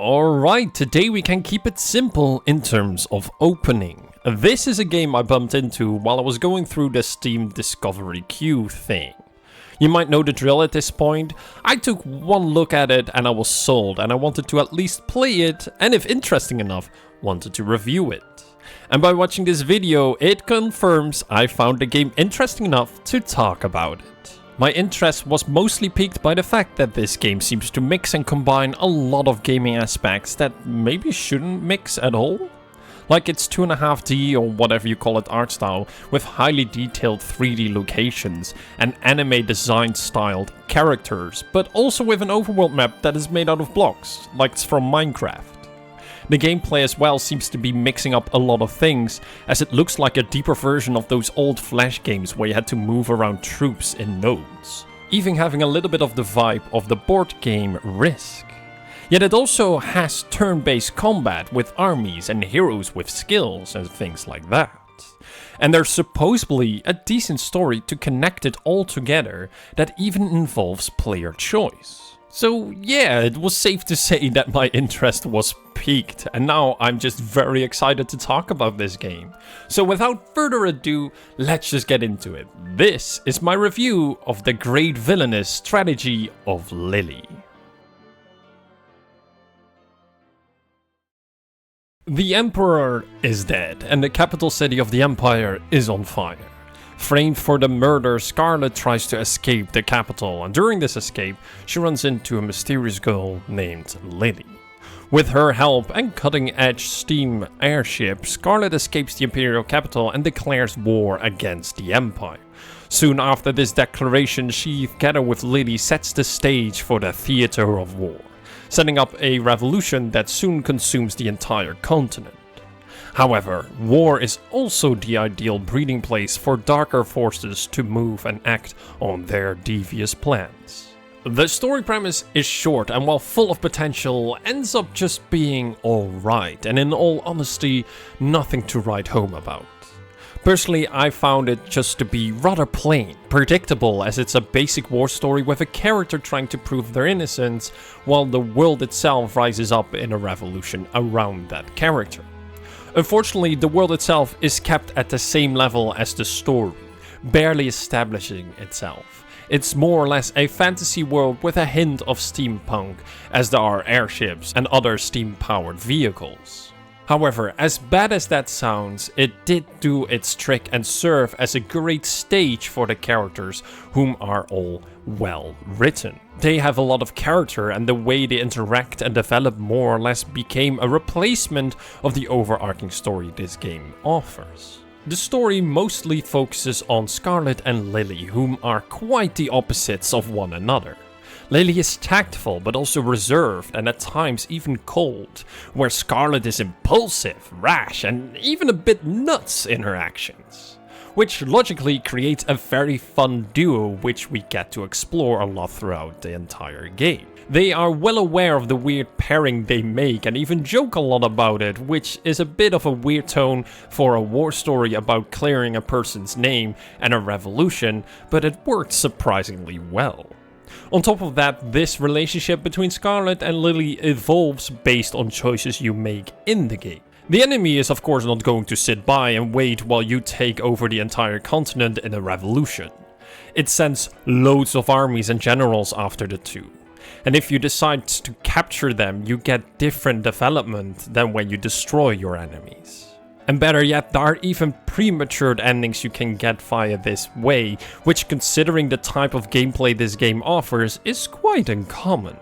Alright, today we can keep it simple in terms of opening. This is a game I bumped into while I was going through the Steam Discovery Queue thing. You might know the drill at this point. I took one look at it and I was sold, and I wanted to at least play it, and if interesting enough, wanted to review it. And by watching this video, it confirms I found the game interesting enough to talk about it. My interest was mostly piqued by the fact that this game seems to mix and combine a lot of gaming aspects that maybe shouldn't mix at all. Like its 2.5D or whatever you call it art style, with highly detailed 3D locations and anime design styled characters, but also with an overworld map that is made out of blocks, like it's from Minecraft. The gameplay as well seems to be mixing up a lot of things, as it looks like a deeper version of those old flash games where you had to move around troops in nodes, even having a little bit of the vibe of the board game Risk. Yet it also has turn-based combat with armies and heroes with skills and things like that. And there's supposedly a decent story to connect it all together that even involves player choice. So yeah, it was safe to say that my interest was piqued, and now I'm just very excited to talk about this game. So without further ado, let's just get into it. This is my review of the great villainous strategy of Lily. The Emperor is dead, and the capital city of the Empire is on fire. Framed for the murder, Scarlet tries to escape the capital, and during this escape, she runs into a mysterious girl named Lily. With her help and cutting-edge steam airship, Scarlet escapes the Imperial capital and declares war against the Empire. Soon after this declaration, she, together with Lily, sets the stage for the theater of war, setting up a revolution that soon consumes the entire continent. However, war is also the ideal breeding place for darker forces to move and act on their devious plans. The story premise is short, and while full of potential, ends up just being alright, and in all honesty, nothing to write home about. Personally, I found it just to be rather plain, predictable, as it's a basic war story with a character trying to prove their innocence, while the world itself rises up in a revolution around that character. Unfortunately, the world itself is kept at the same level as the story, barely establishing itself. It's more or less a fantasy world with a hint of steampunk, as there are airships and other steam-powered vehicles. However, as bad as that sounds, it did do its trick and serve as a great stage for the characters, whom are all well written. They have a lot of character, and the way they interact and develop more or less became a replacement of the overarching story this game offers. The story mostly focuses on Scarlet and Lily, whom are quite the opposites of one another. Lily is tactful but also reserved and at times even cold, where Scarlet is impulsive, rash, and even a bit nuts in her actions. Which logically creates a very fun duo which we get to explore a lot throughout the entire game. They are well aware of the weird pairing they make and even joke a lot about it, which is a bit of a weird tone for a war story about clearing a person's name and a revolution, but it worked surprisingly well. On top of that, this relationship between Scarlet and Lily evolves based on choices you make in the game. The enemy is of course not going to sit by and wait while you take over the entire continent in a revolution. It sends loads of armies and generals after the two. And if you decide to capture them, you get different development than when you destroy your enemies. And better yet, there are even prematured endings you can get via this way, which, considering the type of gameplay this game offers, is quite uncommon.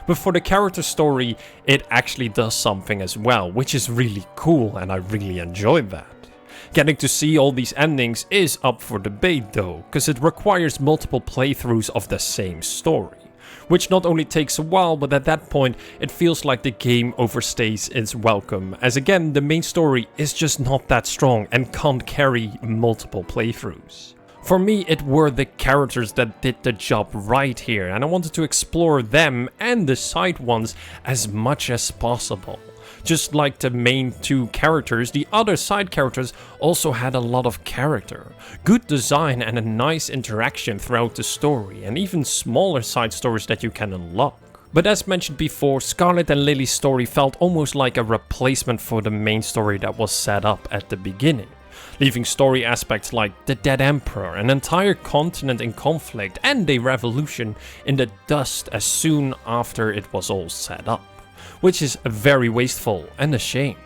But for the character story, it actually does something as well, which is really cool, and I really enjoyed that. Getting to see all these endings is up for debate though, because it requires multiple playthroughs of the same story. Which not only takes a while, but at that point it feels like the game overstays its welcome, as again the main story is just not that strong and can't carry multiple playthroughs. For me, it were the characters that did the job right here, and I wanted to explore them and the side ones as much as possible. Just like the main two characters, the other side characters also had a lot of character, good design and a nice interaction throughout the story, and even smaller side stories that you can unlock. But as mentioned before, Scarlet and Lily's story felt almost like a replacement for the main story that was set up at the beginning, leaving story aspects like the Dead Emperor, an entire continent in conflict, and a revolution in the dust as soon after it was all set up, which is very wasteful and a shame.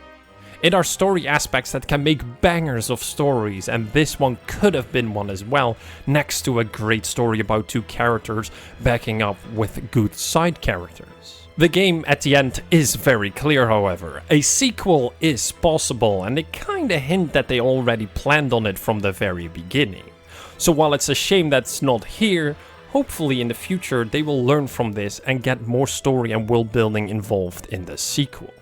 It are story aspects that can make bangers of stories, and this one could have been one as well, next to a great story about two characters backing up with good side characters. The game at the end is very clear, however. A sequel is possible, and they kinda hint that they already planned on it from the very beginning. So while it's a shame that's not here, hopefully in the future they will learn from this and get more story and world building involved in the sequel.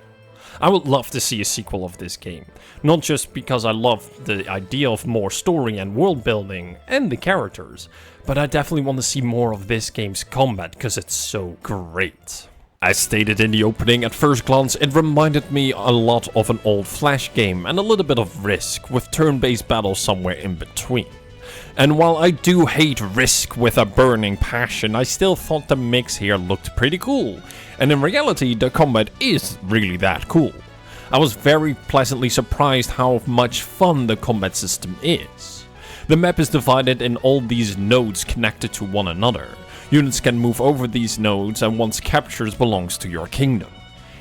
I would love to see a sequel of this game, not just because I love the idea of more story and world building and the characters, but I definitely want to see more of this game's combat because it's so great. As stated in the opening, at first glance it reminded me a lot of an old Flash game and a little bit of Risk, with turn-based battles somewhere in between. And while I do hate Risk with a burning passion, I still thought the mix here looked pretty cool. And in reality, the combat is really that cool. I was very pleasantly surprised how much fun the combat system is. The map is divided in all these nodes connected to one another. Units can move over these nodes, and once captured belongs to your kingdom.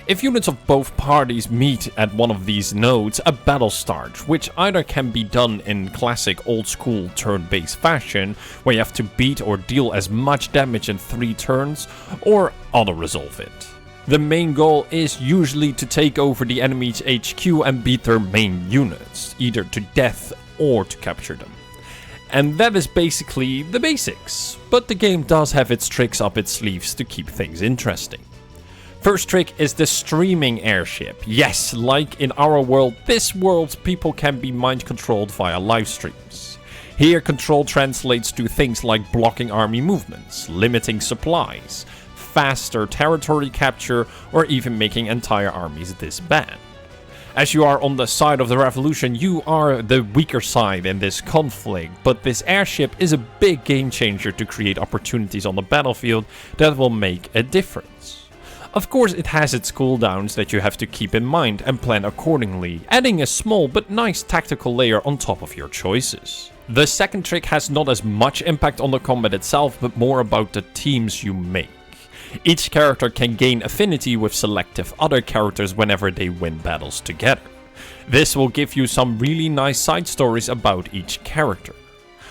If units of both parties meet at one of these nodes, a battle starts, which either can be done in classic old school turn-based fashion, where you have to beat or deal as much damage in 3 turns, or auto-resolve it. The main goal is usually to take over the enemy's HQ and beat their main units, either to death or to capture them. And that is basically the basics, but the game does have its tricks up its sleeves to keep things interesting. First trick is the streaming airship. Yes, like in our world, this world's people can be mind controlled via live streams. Here control translates to things like blocking army movements, limiting supplies, faster territory capture, or even making entire armies disband. As you are on the side of the revolution, you are the weaker side in this conflict, but this airship is a big game changer to create opportunities on the battlefield that will make a difference. Of course, it has its cooldowns that you have to keep in mind and plan accordingly, adding a small but nice tactical layer on top of your choices. The second trick has not as much impact on the combat itself, but more about the teams you make. Each character can gain affinity with selective other characters whenever they win battles together. This will give you some really nice side stories about each character.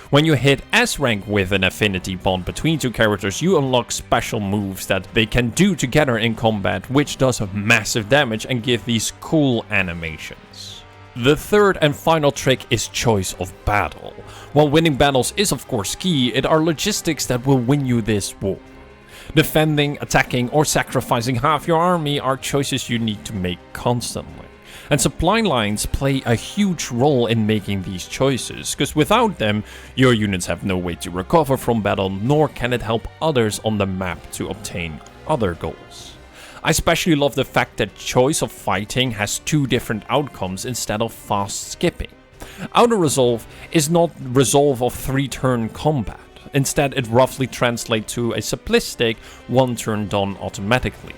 When you hit S rank with an affinity bond between two characters, you unlock special moves that they can do together in combat, which does massive damage and give these cool animations. The third and final trick is choice of battle. While winning battles is of course key, it are logistics that will win you this war. Defending, attacking, or sacrificing half your army are choices you need to make constantly. And supply lines play a huge role in making these choices, because without them, your units have no way to recover from battle, nor can it help others on the map to obtain other goals. I especially love the fact that choice of fighting has 2 different outcomes instead of fast skipping. Auto-resolve is not resolve of 3-turn combat. Instead, it roughly translates to a simplistic 1 turn done automatically.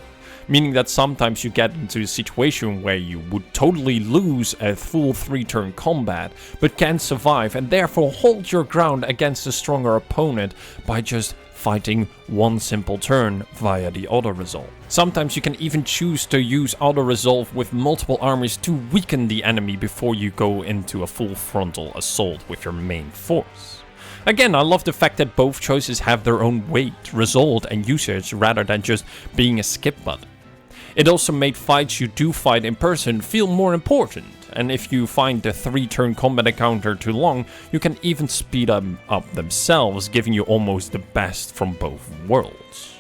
Meaning that sometimes you get into a situation where you would totally lose a full 3-turn combat, but can survive and therefore hold your ground against a stronger opponent by just fighting 1 simple turn via the auto-resolve. Sometimes you can even choose to use auto-resolve with multiple armies to weaken the enemy before you go into a full frontal assault with your main force. Again, I love the fact that both choices have their own weight, result and usage rather than just being a skip button. It also made fights you do fight in person feel more important, and if you find the 3-turn combat encounter too long, you can even speed them up themselves, giving you almost the best from both worlds.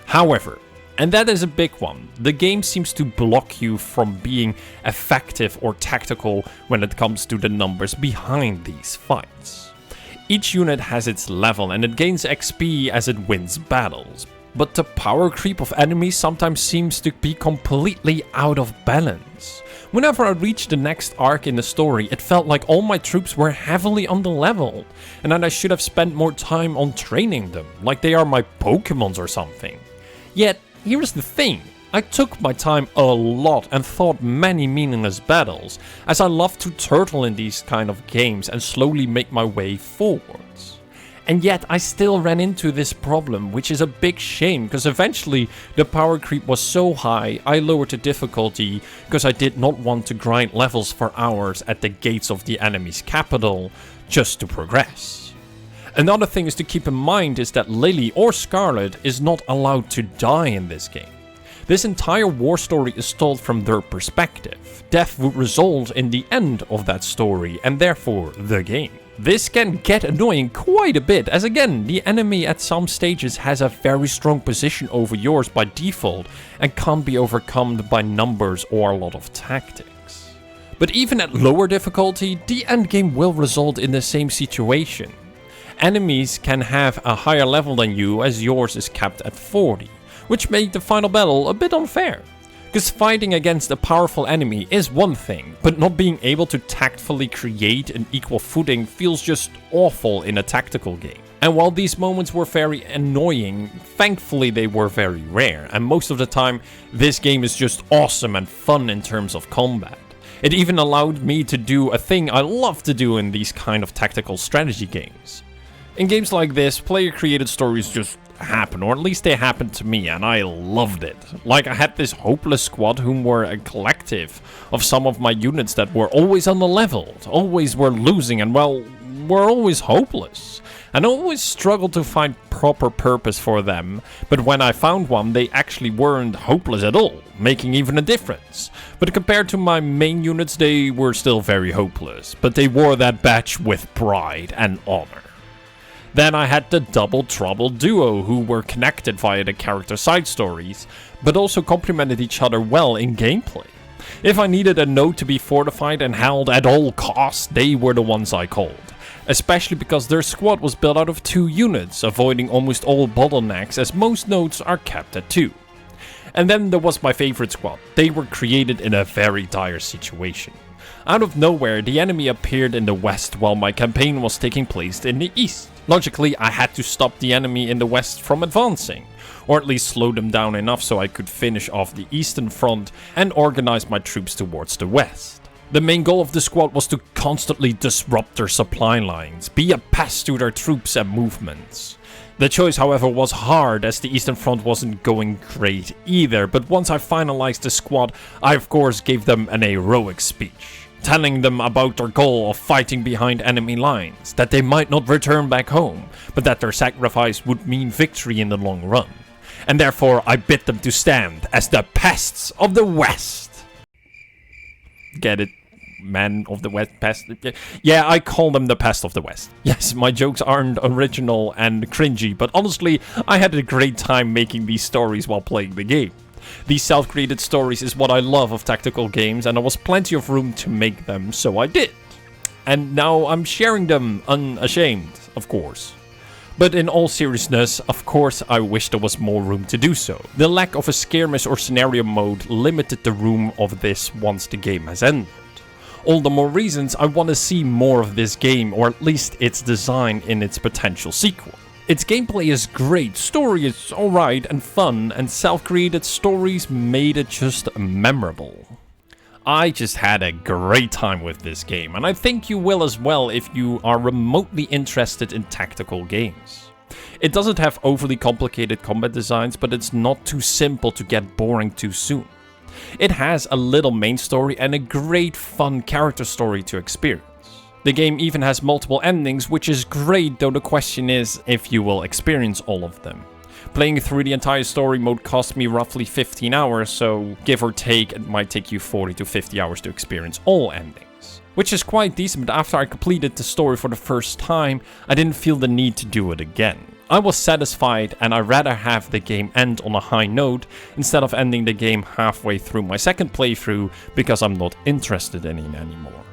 However, and that is a big one, the game seems to block you from being effective or tactical when it comes to the numbers behind these fights. Each unit has its level and it gains XP as it wins battles, but the power creep of enemies sometimes seems to be completely out of balance. Whenever I reached the next arc in the story, it felt like all my troops were heavily underleveled, and that I should have spent more time on training them, like they are my Pokemons or something. Yet, here's the thing. I took my time a lot and fought many meaningless battles, as I love to turtle in these kind of games and slowly make my way forwards. And yet I still ran into this problem, which is a big shame, because eventually the power creep was so high I lowered the difficulty because I did not want to grind levels for hours at the gates of the enemy's capital just to progress. Another thing is to keep in mind is that Lily or Scarlet is not allowed to die in this game. This entire war story is told from their perspective. Death would result in the end of that story and therefore the game. This can get annoying quite a bit, as again, the enemy at some stages has a very strong position over yours by default and can't be overcome by numbers or a lot of tactics. But even at lower difficulty, the endgame will result in the same situation. Enemies can have a higher level than you, as yours is capped at 40. Which made the final battle a bit unfair. Because fighting against a powerful enemy is one thing, but not being able to tactfully create an equal footing feels just awful in a tactical game. And while these moments were very annoying, thankfully they were very rare, and most of the time this game is just awesome and fun in terms of combat. It even allowed me to do a thing I love to do in these kind of tactical strategy games. In games like this, player-created stories just happen, or at least they happened to me, and I loved it. Like, I had this hopeless squad whom were a collective of some of my units that were always underleveled, always were losing, and well, were always hopeless. And I always struggled to find proper purpose for them, but when I found one, they actually weren't hopeless at all, making even a difference. But compared to my main units, they were still very hopeless, but they wore that badge with pride and honor. Then I had the Double Trouble duo, who were connected via the character side stories, but also complemented each other well in gameplay. If I needed a node to be fortified and held at all costs, they were the ones I called. Especially because their squad was built out of 2 units, avoiding almost all bottlenecks, as most nodes are capped at 2. And then there was my favorite squad. They were created in a very dire situation. Out of nowhere, the enemy appeared in the west while my campaign was taking place in the east. Logically, I had to stop the enemy in the west from advancing, or at least slow them down enough so I could finish off the eastern front and organize my troops towards the west. The main goal of the squad was to constantly disrupt their supply lines, be a pest to their troops and movements. The choice, however, was hard, as the eastern front wasn't going great either, but once I finalized the squad, I of course gave them an heroic speech, telling them about their goal of fighting behind enemy lines, that they might not return back home, but that their sacrifice would mean victory in the long run. And therefore I bid them to stand as the pests of the West. Get it? Man of the West, pest? Yeah, I call them the pest of the West. Yes, my jokes aren't original and cringy, but honestly, I had a great time making these stories while playing the game. These self-created stories is what I love of tactical games, and there was plenty of room to make them, so I did. And now I'm sharing them unashamed, of course. But in all seriousness, of course I wish there was more room to do so. The lack of a skirmish or scenario mode limited the room of this once the game has ended. All the more reasons I want to see more of this game, or at least its design in its potential sequel. Its gameplay is great, story is alright and fun, and self-created stories made it just memorable. I just had a great time with this game, and I think you will as well if you are remotely interested in tactical games. It doesn't have overly complicated combat designs, but it's not too simple to get boring too soon. It has a little main story and a great fun character story to experience. The game even has multiple endings, which is great, though the question is if you will experience all of them. Playing through the entire story mode cost me roughly 15 hours, so give or take it might take you 40 to 50 hours to experience all endings. Which is quite decent, but after I completed the story for the first time, I didn't feel the need to do it again. I was satisfied, and I'd rather have the game end on a high note instead of ending the game halfway through my second playthrough because I'm not interested in it anymore.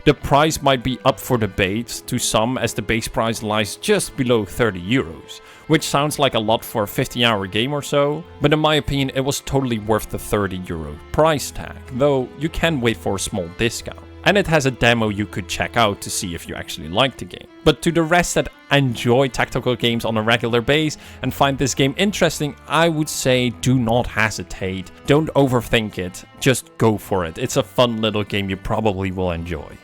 The price might be up for debate to some, as the base price lies just below 30 euros, which sounds like a lot for a 50-hour game or so, but in my opinion it was totally worth the 30 euro price tag, though you can wait for a small discount. and it has a demo you could check out to see if you actually like the game. But to the rest that enjoy tactical games on a regular base and find this game interesting, I would say do not hesitate. Don't overthink it, just go for it. It's a fun little game you probably will enjoy.